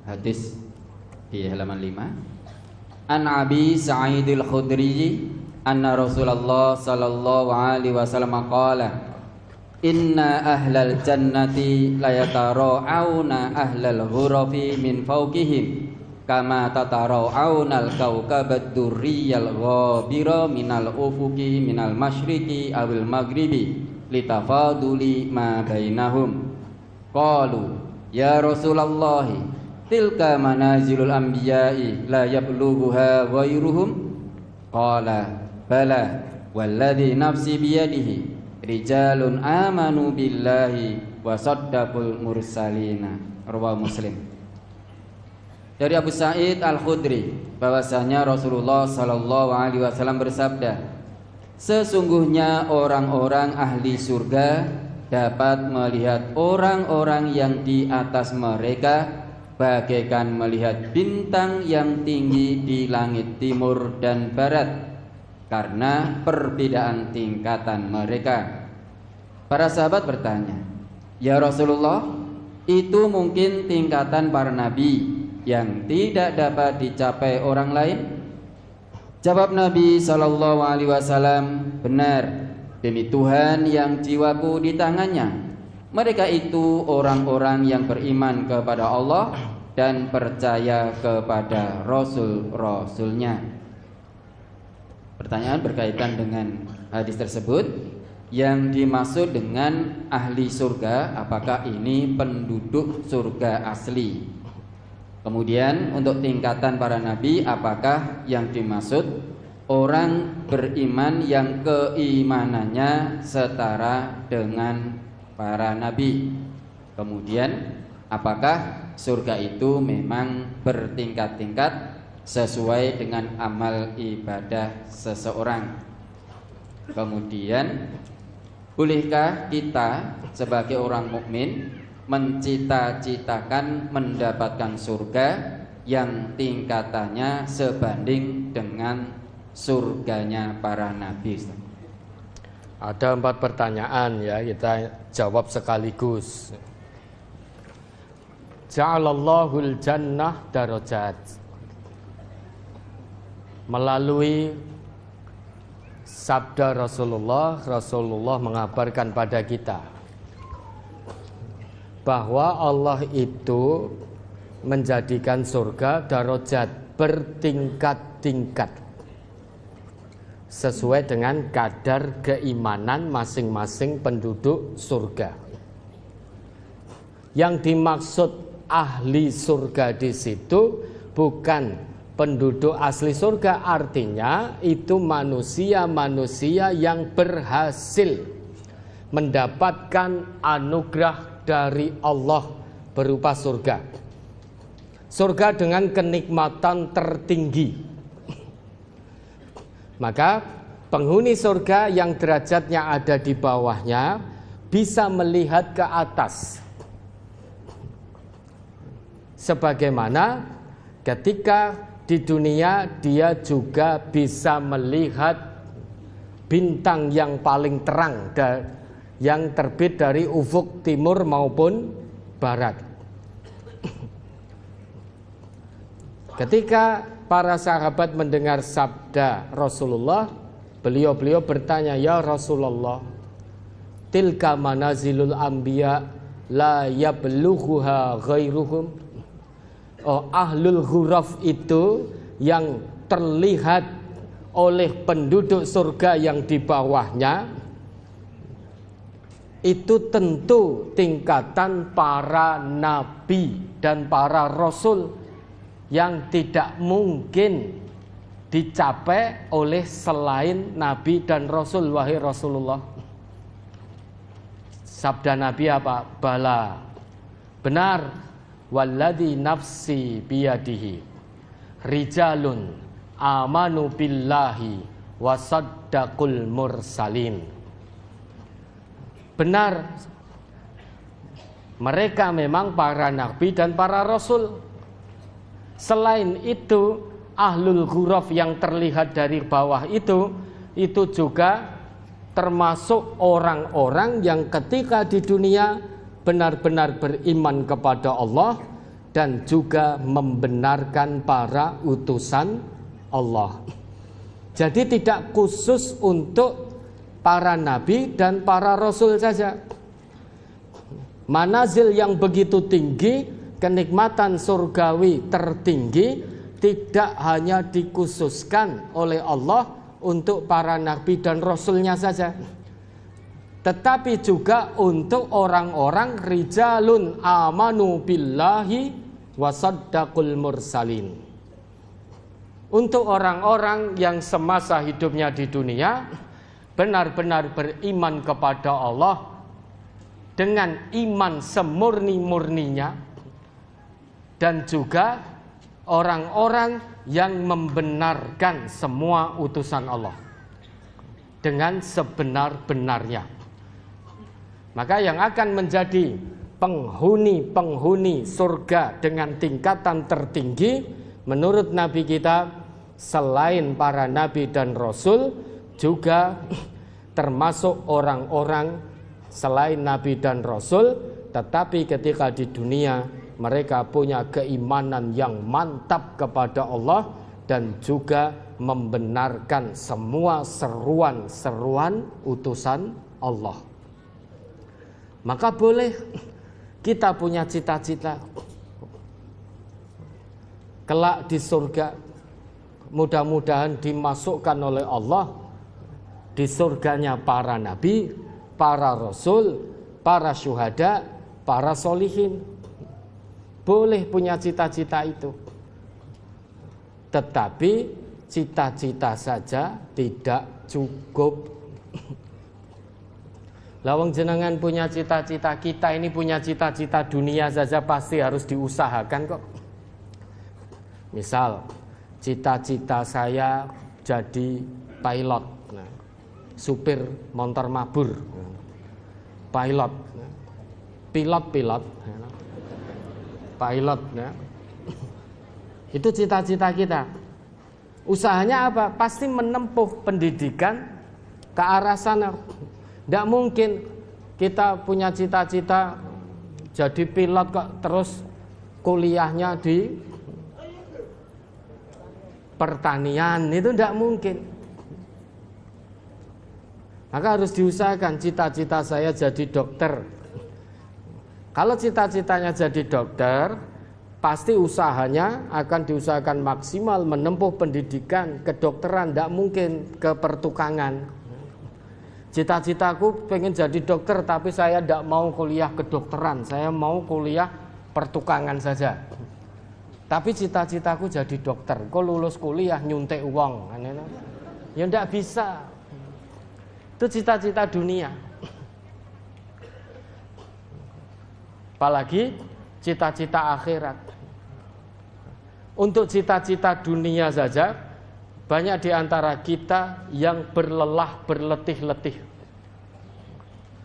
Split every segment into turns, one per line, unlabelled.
hadis di halaman 5. An Abi Sa'idil Khudri anna Rasulullah sallallahu alaihi wasallam qala inna ahlal jannati la yatara'una ahlal ghurafi min fawqihim kama tatara'una al-kawkabad durriyal ghabira minal ufuqi minal masyriqi awil maghribi litafaduli ma bainahum. Qalu ya Rasulullah tilka manazilul anbiya'i la yablughuha ghairuhum. Qala bala walladhi nafsi biyadihi rijalun amanu billahi wa saddaqul mursalina. Rawahu Muslim. Dari Abu Sa'id Al-Khudri bahwasanya Rasulullah sallallahu alaihi wasallam bersabda, sesungguhnya orang-orang ahli surga dapat melihat orang-orang yang di atas mereka bagaikan melihat bintang yang tinggi di langit timur dan barat karena perbedaan tingkatan mereka. Para sahabat bertanya, ya Rasulullah, itu mungkin tingkatan para nabi yang tidak dapat dicapai orang lain? Jawab Nabi sallallahu alaihi wasallam, benar, demi Tuhan yang jiwaku di tangannya, mereka itu orang-orang yang beriman kepada Allah dan percaya kepada Rasul-Rasulnya. Pertanyaan berkaitan dengan hadis tersebut. Yang dimaksud dengan ahli surga, apakah ini penduduk surga asli? Kemudian untuk tingkatan para nabi, apakah yang dimaksud orang beriman yang keimanannya setara dengan para nabi? Kemudian apakah surga itu memang bertingkat-tingkat sesuai dengan amal ibadah seseorang? Kemudian bolehkah kita sebagai orang mukmin mencita-citakan mendapatkan surga yang tingkatannya sebanding dengan surganya para nabi?
Ada 4 pertanyaan ya, kita jawab sekaligus. Ja'alallahul jannah darajat. Melalui sabda Rasulullah mengabarkan pada kita bahwa Allah itu menjadikan surga darajat, bertingkat-tingkat sesuai dengan kadar keimanan masing-masing penduduk surga. Yang dimaksud ahli surga di situ bukan penduduk asli surga, artinya itu manusia-manusia yang berhasil mendapatkan anugerah dari Allah berupa surga. Surga dengan kenikmatan tertinggi. Maka penghuni surga yang derajatnya ada di bawahnya bisa melihat ke atas. Sebagaimana ketika di dunia dia juga bisa melihat bintang yang paling terang yang terbit dari ufuk timur maupun barat. Ketika para sahabat mendengar sabda Rasulullah, beliau bertanya, ya Rasulullah, tilka manazilul anbiya la yablughuha ghairuhum. Oh, ahlul ghuraf itu yang terlihat oleh penduduk surga yang di bawahnya itu tentu tingkatan para nabi dan para rasul yang tidak mungkin dicapai oleh selain nabi dan rasul. Wahai Rasulullah, sabda Nabi apa? Bala, benar, walladhi nafsi biyadihi rijalun amanu billahi wa saddaqul mursalin. Benar, mereka memang para nabi dan para rasul. Selain itu, ahlul ghuraf yang terlihat dari bawah itu juga termasuk orang-orang yang ketika di dunia benar-benar beriman kepada Allah dan juga membenarkan para utusan Allah. Jadi tidak khusus untuk para nabi dan para rasul saja. Manazil yang begitu tinggi, kenikmatan surgawi tertinggi tidak hanya dikhususkan oleh Allah untuk para nabi dan rasulnya saja, tetapi juga untuk orang-orang rijalun amanu billahi wa saddaqul mursalin. Untuk orang-orang yang semasa hidupnya di dunia benar-benar beriman kepada Allah dengan iman semurni-murninya, dan juga orang-orang yang membenarkan semua utusan Allah dengan sebenar-benarnya. Maka yang akan menjadi penghuni surga dengan tingkatan tertinggi menurut Nabi kita, selain para nabi dan rasul, juga termasuk orang-orang selain nabi dan rasul, tetapi ketika di dunia mereka punya keimanan yang mantap kepada Allah dan juga membenarkan semua seruan-seruan utusan Allah. Maka boleh kita punya cita-cita kelak di surga, mudah-mudahan dimasukkan oleh Allah di surganya para nabi, para rasul, para syuhada, para solihin. Boleh punya cita-cita itu, tetapi cita-cita saja tidak cukup. Lawang jenengan punya cita-cita, kita ini punya cita-cita dunia saja pasti harus diusahakan kok. Misal cita-cita saya jadi pilot, supir motor mabur, pilot, pilot, ya. Itu cita-cita kita. Usahanya apa? Pasti menempuh pendidikan ke arah sana. Tidak mungkin kita punya cita-cita jadi pilot kok terus kuliahnya di pertanian, itu tidak mungkin. Maka harus diusahakan, cita-cita saya jadi dokter. Kalau cita-citanya jadi dokter, pasti usahanya akan diusahakan maksimal menempuh pendidikan kedokteran, tidak mungkin ke pertukangan. Cita-citaku pengen jadi dokter, tapi saya tidak mau kuliah kedokteran, saya mau kuliah pertukangan saja. Tapi cita-citaku jadi dokter, kok lulus kuliah nyuntik uang, ya tidak bisa. Itu cita-cita dunia. Apalagi cita-cita akhirat. Untuk cita-cita dunia saja, banyak di antara kita yang berlelah berletih-letih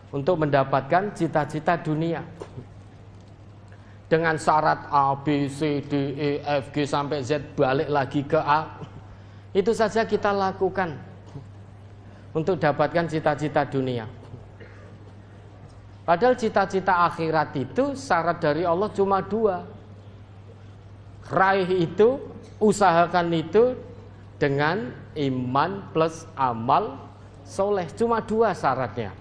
untuk mendapatkan cita-cita dunia. Dengan syarat A, B, C, D, E, F, G sampai Z, balik lagi ke A. Itu saja kita lakukan untuk dapatkan cita-cita dunia. Padahal cita-cita akhirat itu syarat dari Allah cuma 2. Raih itu, usahakan itu dengan iman plus amal soleh. Cuma 2 syaratnya.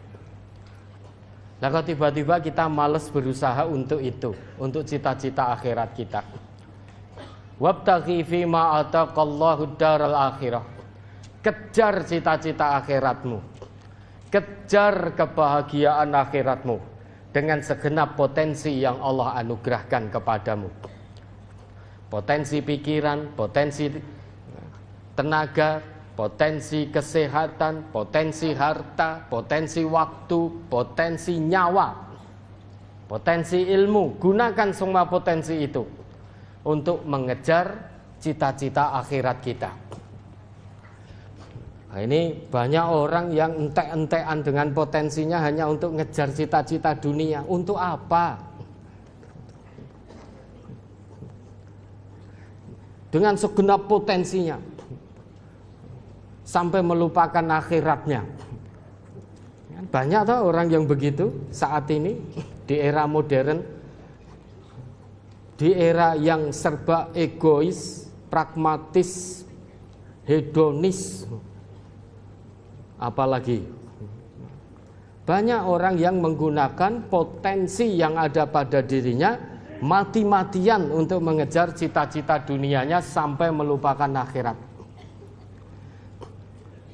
Nah, kalau tiba-tiba kita malas berusaha untuk itu, untuk cita-cita akhirat kita. Wabtaghi fima ataqallahu daral akhirah. Kejar cita-cita akhiratmu. Kejar kebahagiaan akhiratmu dengan segenap potensi yang Allah anugerahkan kepadamu. Potensi pikiran, potensi tenaga, potensi kesehatan, potensi harta, potensi waktu, potensi nyawa, potensi ilmu. Gunakan semua potensi itu untuk mengejar cita-cita akhirat kita. Nah, ini banyak orang yang entek-entekan dengan potensinya hanya untuk ngejar cita-cita dunia. Untuk apa? Dengan segenap potensinya sampai melupakan akhiratnya. Banyak tuh orang yang begitu saat ini di era modern, di era yang serba egois, pragmatis, hedonis, apalagi banyak orang yang menggunakan potensi yang ada pada dirinya mati-matian untuk mengejar cita-cita dunianya sampai melupakan akhirat.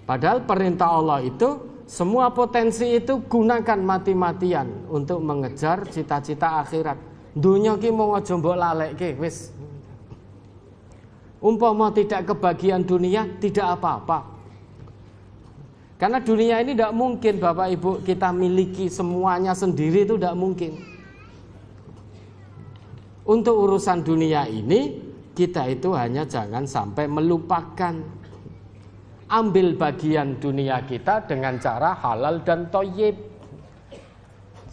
Padahal perintah Allah itu semua potensi itu gunakan mati-matian untuk mengejar cita-cita akhirat. Dunia ki mau aja mbok lalekke wis. Umpama tidak kebagian dunia tidak apa-apa. Karena dunia ini tidak mungkin Bapak Ibu kita miliki semuanya sendiri, itu tidak mungkin. Untuk urusan dunia ini kita itu hanya jangan sampai melupakan. Ambil bagian dunia kita dengan cara halal dan thayyib.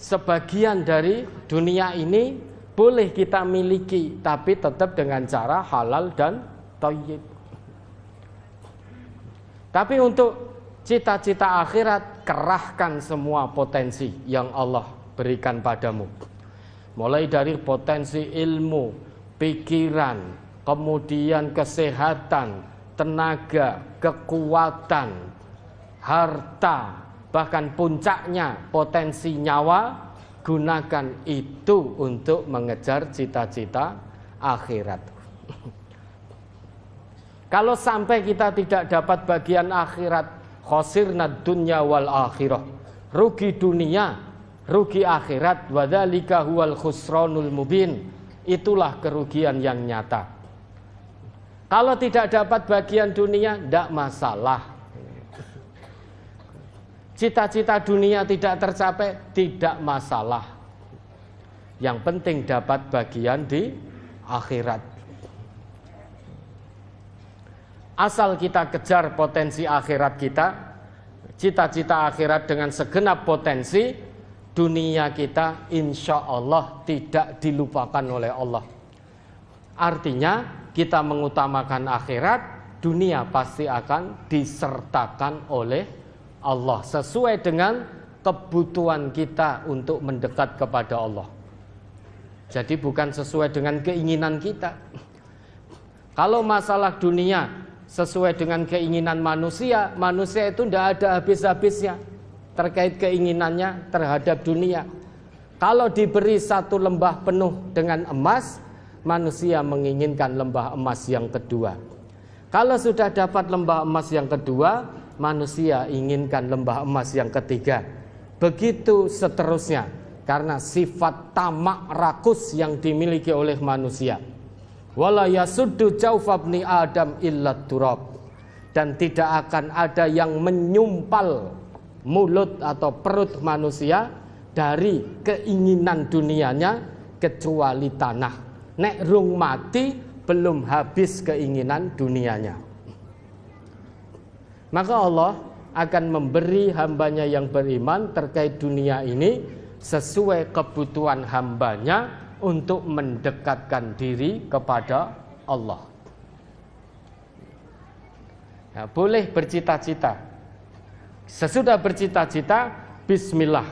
Sebagian dari dunia ini boleh kita miliki, tapi tetap dengan cara halal dan thayyib. Tapi untuk cita-cita akhirat, kerahkan semua potensi yang Allah berikan padamu. Mulai dari potensi ilmu, pikiran, kemudian kesehatan, tenaga, kekuatan, harta, bahkan puncaknya potensi nyawa. Gunakan itu untuk mengejar cita-cita akhirat. Kalau sampai kita tidak dapat bagian akhirat, khosirna dunya wal akhirah, rugi dunia, rugi akhirat, wadzalika huwal khusranul mubin, itulah kerugian yang nyata. Kalau tidak dapat bagian dunia, tidak masalah. Cita-cita dunia tidak tercapai, tidak masalah. Yang penting dapat bagian di akhirat. Asal kita kejar potensi akhirat kita, cita-cita akhirat dengan segenap potensi, dunia kita insya Allah tidak dilupakan oleh Allah. Artinya kita mengutamakan akhirat, dunia pasti akan disertakan oleh Allah sesuai dengan kebutuhan kita untuk mendekat kepada Allah. Jadi bukan sesuai dengan keinginan kita. Kalau masalah dunia sesuai dengan keinginan manusia, manusia itu tidak ada habis-habisnya terkait keinginannya terhadap dunia. Kalau diberi satu lembah penuh dengan emas, manusia menginginkan lembah emas yang kedua. Kalau sudah dapat lembah emas yang kedua, manusia inginkan lembah emas yang ketiga. Begitu seterusnya, karena sifat tamak rakus yang dimiliki oleh manusia. Wala yasuddu jawfabni Adam illa turab, dan tidak akan ada yang menyumpal mulut atau perut manusia dari keinginan dunianya kecuali tanah. Nek rung mati belum habis keinginan dunianya. Maka Allah akan memberi hambanya yang beriman terkait dunia ini sesuai kebutuhan hambanya untuk mendekatkan diri kepada Allah. Nah, boleh bercita-cita. Sesudah bercita-cita, bismillah.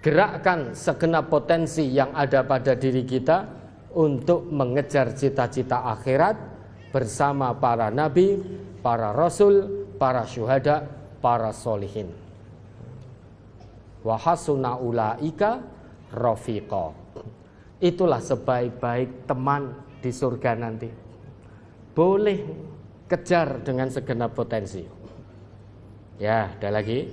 Gerakkan segenap potensi yang ada pada diri kita untuk mengejar cita-cita akhirat bersama para nabi, para rasul, para syuhada, para solihin. Wa hasuna ulaika rafiqa. Itulah sebaik-baik teman di surga nanti. Boleh kejar dengan segenap potensi. Ya, ada lagi.